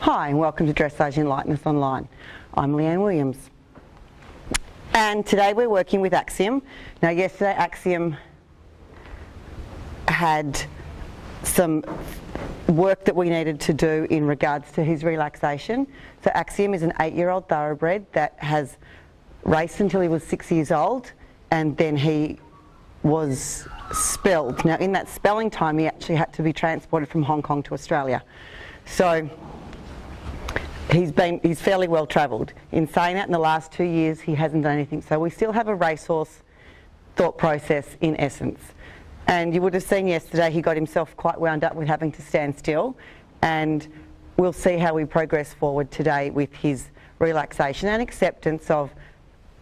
Hi and welcome to Dressage and Lightness Online. I'm Leanne Williams and today we're working with Axiom. Now yesterday Axiom had some work that we needed to do in regards to his relaxation. So Axiom is an 8-year-old thoroughbred that has raced until he was 6 years old and then he was spelled. Now in that spelling time he actually had to be transported from Hong Kong to Australia. So he's fairly well travelled. In saying that, in the last 2 years he hasn't done anything. So we still have a racehorse thought process in essence. And you would have seen yesterday he got himself quite wound up with having to stand still, and we'll see how we progress forward today with his relaxation and acceptance of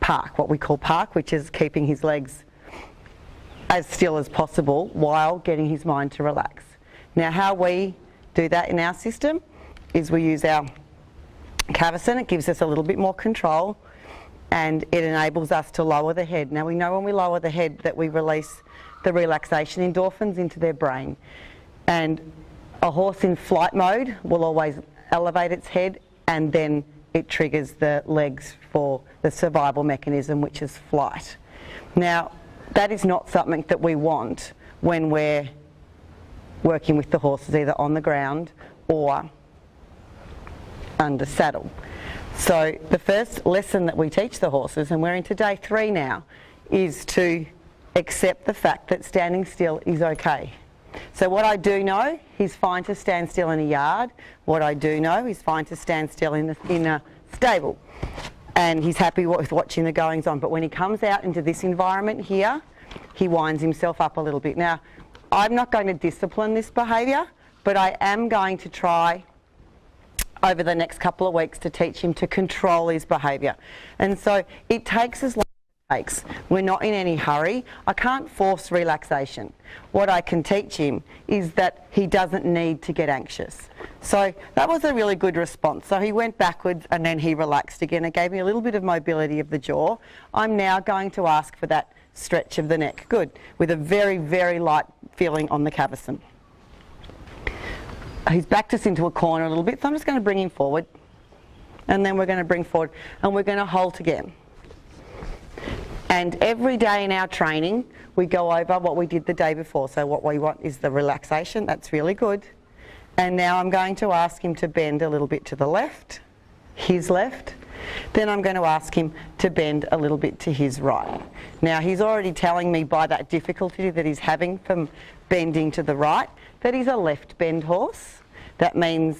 park, what we call park, which is keeping his legs as still as possible while getting his mind to relax. Now how we do that in our system is we use our cavesson. It gives us a little bit more control and it enables us to lower the head. Now we know when we lower the head that we release the relaxation endorphins into their brain, and a horse in flight mode will always elevate its head and then it triggers the legs for the survival mechanism, which is flight. Now that is not something that we want when we're working with the horses either on the ground or under saddle. So the first lesson that we teach the horses, and we're into day 3 now, is to accept the fact that standing still is okay. So what I do know, he's fine to stand still in a yard. What I do know, he's fine to stand still in a stable. And he's happy with watching the goings on. But when he comes out into this environment here, he winds himself up a little bit. Now, I'm not going to discipline this behaviour, but I am going to try over the next couple of weeks to teach him to control his behaviour. And so it takes as long as it takes. We're not in any hurry. I can't force relaxation. What I can teach him is that he doesn't need to get anxious. So that was a really good response. So he went backwards and then he relaxed again. It gave me a little bit of mobility of the jaw. I'm now going to ask for that stretch of the neck. Good. With a very, very light feeling on the cavesson. He's backed us into a corner a little bit, so I'm just going to bring him forward, and then we're going to bring forward and we're going to halt again. And every day in our training we go over what we did the day before. So what we want is the relaxation. That's really good. And now I'm going to ask him to bend a little bit to the left, his left. Then I'm going to ask him to bend a little bit to his right. Now he's already telling me by that difficulty that he's having from bending to the right that he's a left bend horse. That means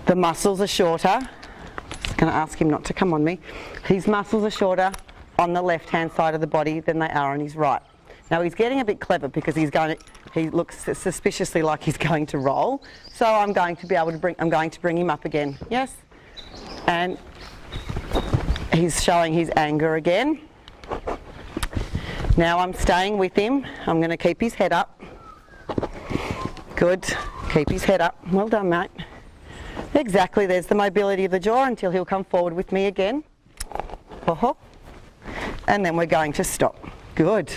the muscles are shorter. I'm just going to ask him not to come on me. His muscles are shorter on the left hand side of the body than they are on his right. Now he's getting a bit clever because he looks suspiciously like he's going to roll. So I'm going to bring him up again. Yes? And he's showing his anger again. Now I'm staying with him. I'm going to keep his head up. Good. Keep his head up. Well done, mate. Exactly. There's the mobility of the jaw until he'll come forward with me again. And then we're going to stop. Good.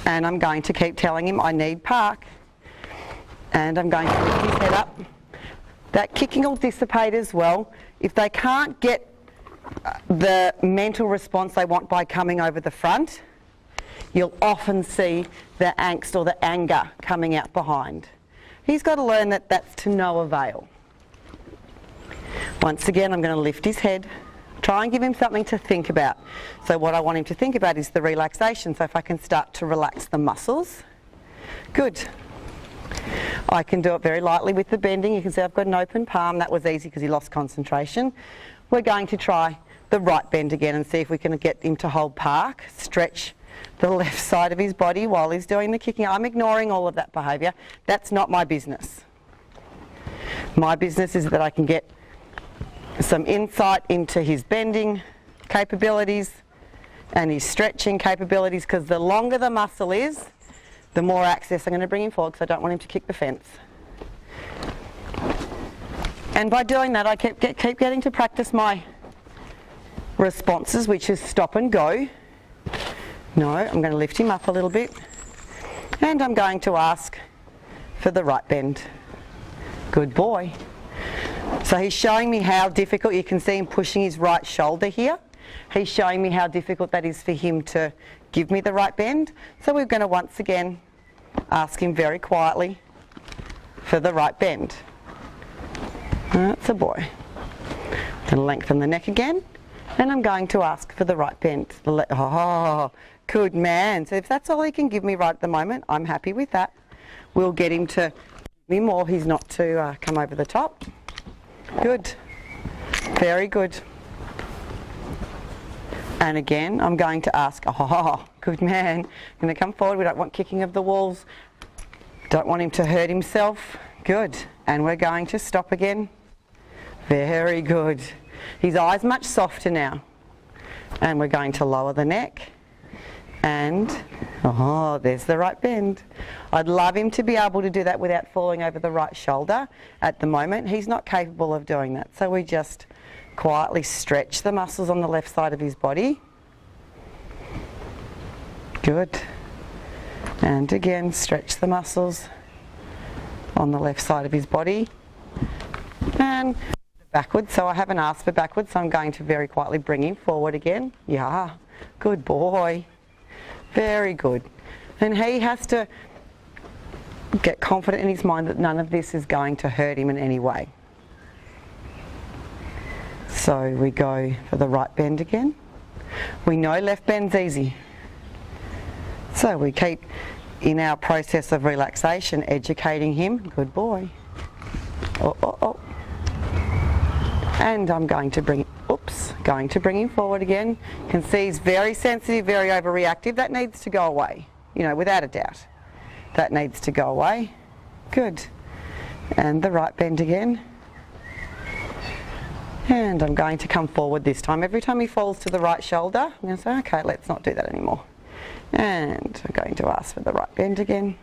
And I'm going to keep telling him I need park. And I'm going to lift his head up. That kicking will dissipate as well. If they can't get the mental response they want by coming over the front, you'll often see the angst or the anger coming out behind. He's got to learn that that's to no avail. Once again, I'm going to lift his head, try and give him something to think about. So what I want him to think about is the relaxation. So if I can start to relax the muscles. Good. I can do it very lightly with the bending. You can see I've got an open palm. That was easy because he lost concentration. We're going to try the right bend again and see if we can get him to hold park, stretch the left side of his body while he's doing the kicking. I'm ignoring all of that behaviour. That's not my business. My business is that I can get some insight into his bending capabilities and his stretching capabilities, because the longer the muscle is, the more access I'm going to bring him forward, because I don't want him to kick the fence. And by doing that I keep getting to practice my responses, which is stop and go. No, I'm going to lift him up a little bit and I'm going to ask for the right bend. Good boy. So he's showing me how difficult, you can see him pushing his right shoulder here. He's showing me how difficult that is for him to give me the right bend. So we're going to once again ask him very quietly for the right bend. That's a boy. And lengthen the neck again. And I'm going to ask for the right bend. Oh, good man. So if that's all he can give me right at the moment, I'm happy with that. We'll get him to give me more. He's not to come over the top. Good. Very good. And again, I'm going to ask, oh, good man. I'm going to come forward. We don't want kicking of the walls. Don't want him to hurt himself. Good. And we're going to stop again. Very good. His eye's much softer now. And we're going to lower the neck. And, oh, there's the right bend. I'd love him to be able to do that without falling over the right shoulder. At the moment, he's not capable of doing that. So we just quietly stretch the muscles on the left side of his body. Good. And again, stretch the muscles on the left side of his body. And backwards, so I haven't asked for backwards, so I'm going to very quietly bring him forward again. Yeah, good boy. Very good. And he has to get confident in his mind that none of this is going to hurt him in any way. So we go for the right bend again. We know left bend's easy. So we keep, in our process of relaxation, educating him. Good boy. Oh, oh, oh. And I'm going to bring him forward again. You can see he's very sensitive, very overreactive. That needs to go away, you know, without a doubt. That needs to go away. Good. And the right bend again. And I'm going to come forward this time. Every time he falls to the right shoulder, I'm going to say, okay, let's not do that anymore. And I'm going to ask for the right bend again.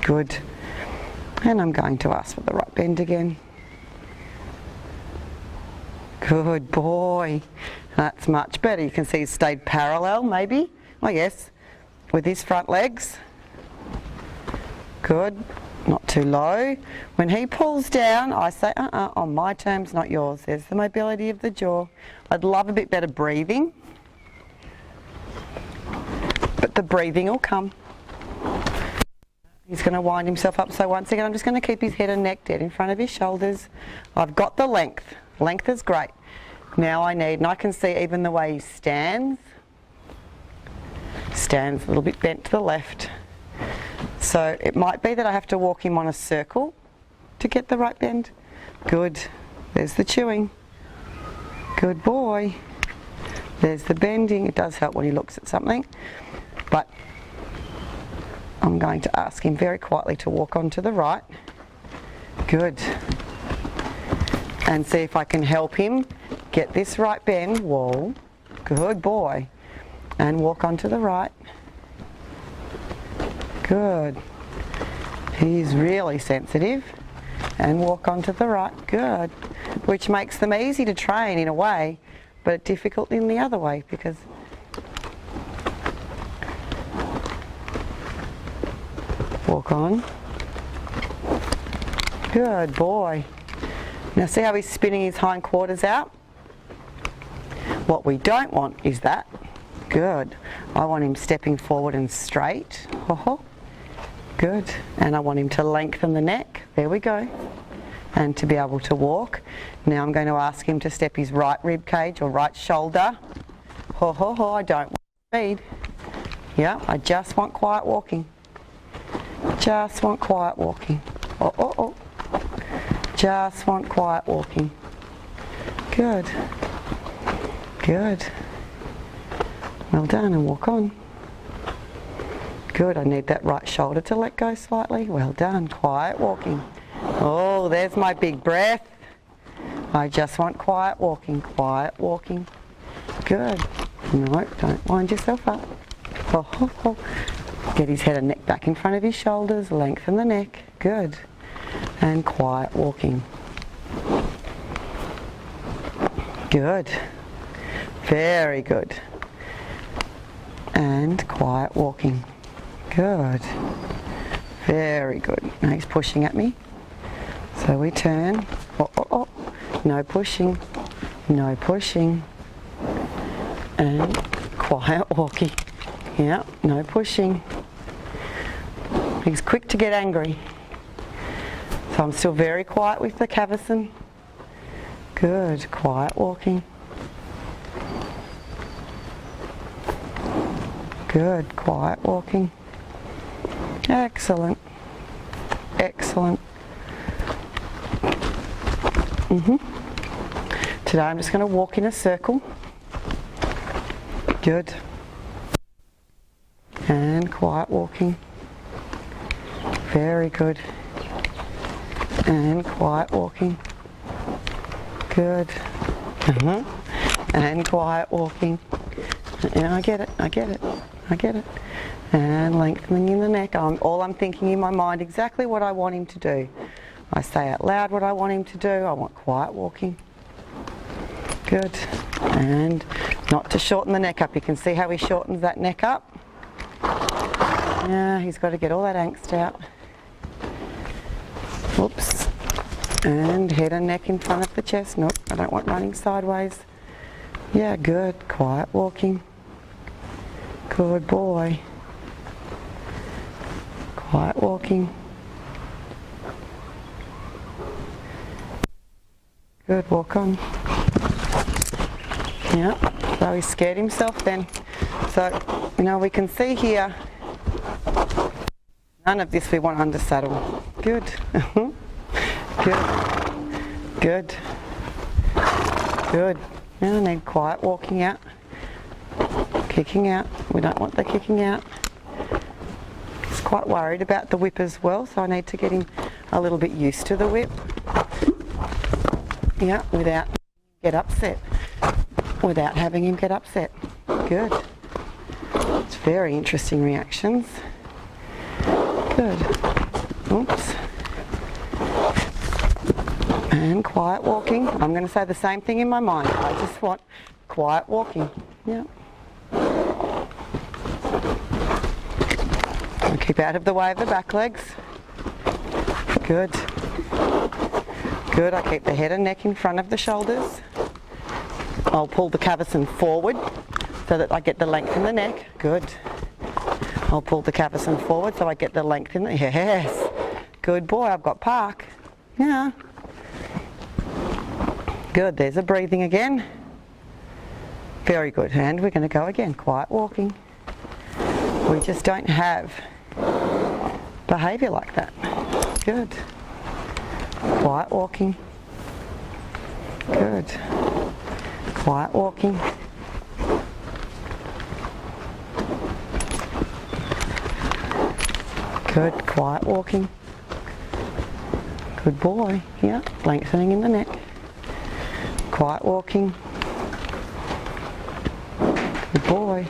Good. And I'm going to ask for the right bend again. Good boy. That's much better. You can see he's stayed parallel, maybe. Oh yes, with his front legs. Good. Not too low. When he pulls down, I say, on my terms, not yours. There's the mobility of the jaw. I'd love a bit better breathing. But the breathing will come. He's going to wind himself up. So once again, I'm just going to keep his head and neck dead in front of his shoulders. I've got the length. Length is great. Now I need, and I can see even the way he stands. Stands a little bit bent to the left. So it might be that I have to walk him on a circle to get the right bend. Good. There's the chewing. Good boy. There's the bending. It does help when he looks at something. But I'm going to ask him very quietly to walk onto the right. Good. And see if I can help him get this right bend. Whoa. Good boy. And walk onto the right. Good. He's really sensitive. And walk onto the right. Good. Which makes them easy to train in a way, but difficult in the other way because walk on. Good boy. Now see how he's spinning his hindquarters out? What we don't want is that. Good. I want him stepping forward and straight. Good. And I want him to lengthen the neck. There we go. And to be able to walk. Now I'm going to ask him to step his right rib cage or right shoulder. I don't want speed. Yeah, I just want quiet walking. Just want quiet walking. Just want quiet walking. Good. Good. Well done, and walk on. Good, I need that right shoulder to let go slightly. Well done, quiet walking. Oh, there's my big breath. I just want quiet walking, quiet walking. Good. No, don't wind yourself up. Get his head and neck back in front of his shoulders, lengthen the neck. Good. And quiet walking. Good. Very good. And quiet walking. Good. Very good. Now he's pushing at me. So we turn. Oh, oh, oh. No pushing. No pushing. And quiet walking. Yeah, no pushing. He's quick to get angry. So I'm still very quiet with the cavesson. Good. Quiet walking. Good. Quiet walking. Excellent. Excellent. Today I'm just going to walk in a circle. Good. And quiet walking. Very good. And quiet walking. Good. And quiet walking. Yeah, I get it, I get it, I get it. And lengthening in the neck. All I'm thinking in my mind exactly what I want him to do. I say out loud what I want him to do. I want quiet walking. Good. And not to shorten the neck up. You can see how he shortens that neck up. Yeah, he's got to get all that angst out. Whoops. And head and neck in front of the chest. Nope, I don't want running sideways. Yeah, good. Quiet walking. Good boy. Quiet walking. Good, walk on. Yeah, so he scared himself then. So, you know, we can see here, none of this we want under saddle. Good. Good. Good. Good. Now I need quiet walking out. Kicking out. We don't want the kicking out. He's quite worried about the whip as well, so I need to get him a little bit used to the whip. Yeah, without get upset. Without having him get upset. Good. It's very interesting reactions. Good. Oops. And quiet walking. I'm going to say the same thing in my mind. I just want quiet walking. Yeah. And keep out of the way of the back legs. Good. Good. I keep the head and neck in front of the shoulders. I'll pull the cavesson forward so that I get the length in the neck. Good. I'll pull the cavesson forward so I get the length in the... Yes. Good boy. I've got park. Yeah. Good. There's a breathing again. Very good. And we're going to go again. Quiet walking. We just don't have behaviour like that. Good. Quiet walking. Good. Quiet walking. Good. Quiet walking. Good boy. Yeah. Lengthening in the neck. Quiet walking. Good boy.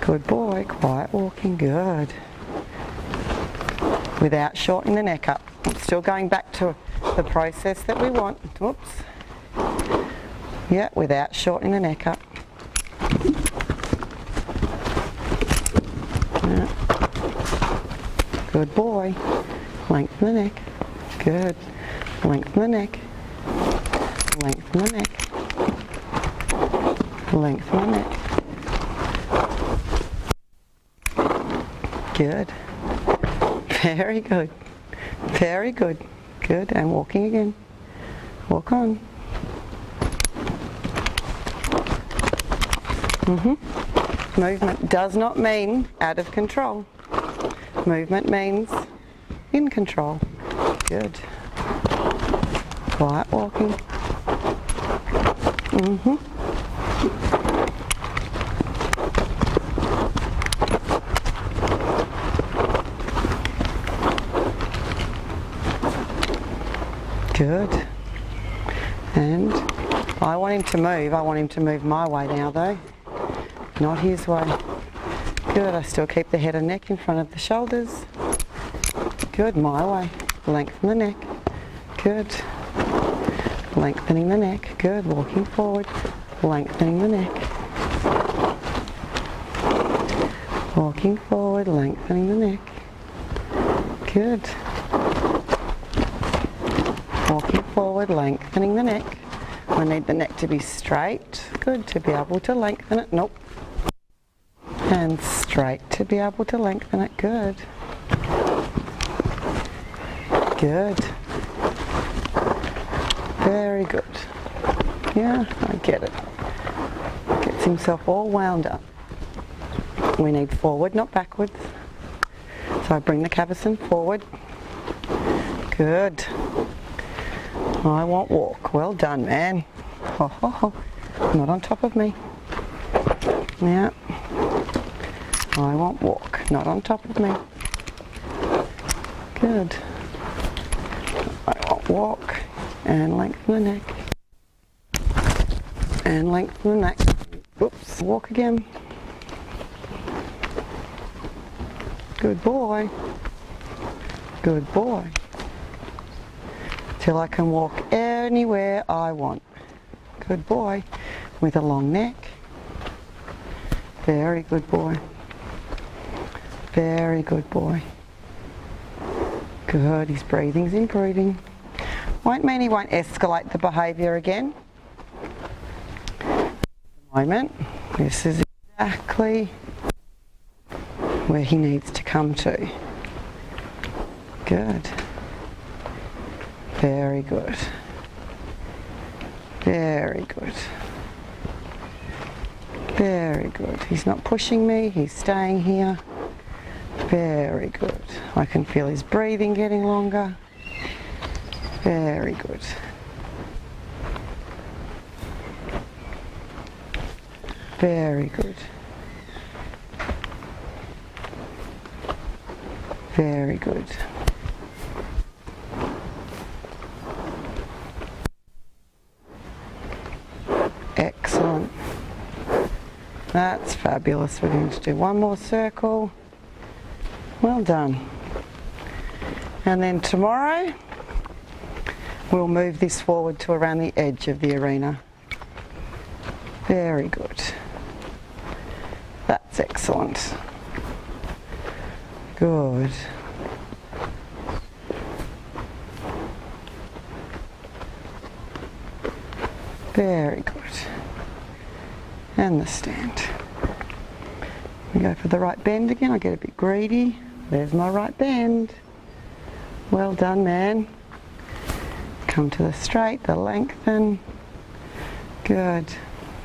Good boy. Quiet walking. Good. Without shortening the neck up. I'm still going back to the process that we want. Whoops. Yeah, without shortening the neck up. Yeah. Good boy. Lengthen the neck. Good. Lengthen the neck. Lengthen the neck. Lengthen the neck. Good. Very good. Very good. Good. And walking again. Walk on. Movement does not mean out of control. Movement means in control. Good. Quiet walking. Good. And I want him to move. I want him to move my way now though, not his way. Good. I still keep the head and neck in front of the shoulders. Good. My way. Lengthen the neck. Good. Lengthening the neck. Good. Walking forward. Lengthening the neck. Walking forward, lengthening the neck. Good. Walking forward, lengthening the neck. I need the neck to be straight. Good, to be able to lengthen it. Nope. And straight to be able to lengthen it. Good. Good. Very good. Yeah, I get it. Gets himself all wound up. We need forward, not backwards. So I bring the cavesson forward. Good. I want walk. Well done, man. Ho, ho, ho. Not on top of me. Yeah. I want walk. Not on top of me. Good. I want walk. And lengthen the neck. And lengthen the neck. Oops. Walk again. Good boy. Good boy. Till I can walk anywhere I want. Good boy. With a long neck. Very good boy. Very good boy. Good. His breathing's improving. Won't mean he won't escalate the behaviour again. Moment. This is exactly where he needs to come to. Good. Very good. Very good. Very good. He's not pushing me, he's staying here. Very good. I can feel his breathing getting longer. Very good. Very good. Very good. Excellent. That's fabulous. We're going to do one more circle. Well done. And then tomorrow we'll move this forward to around the edge of the arena. Very good. That's excellent. Good. Very good. And the stand. We go for the right bend again. I get a bit greedy. There's my right bend. Well done, man. Come to the straight, the lengthen. Good.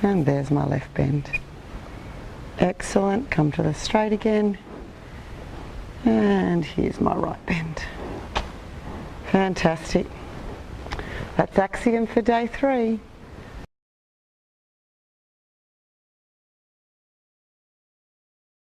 And there's my left bend. Excellent. Come to the straight again. And here's my right bend. Fantastic. That's Axiom for day 3.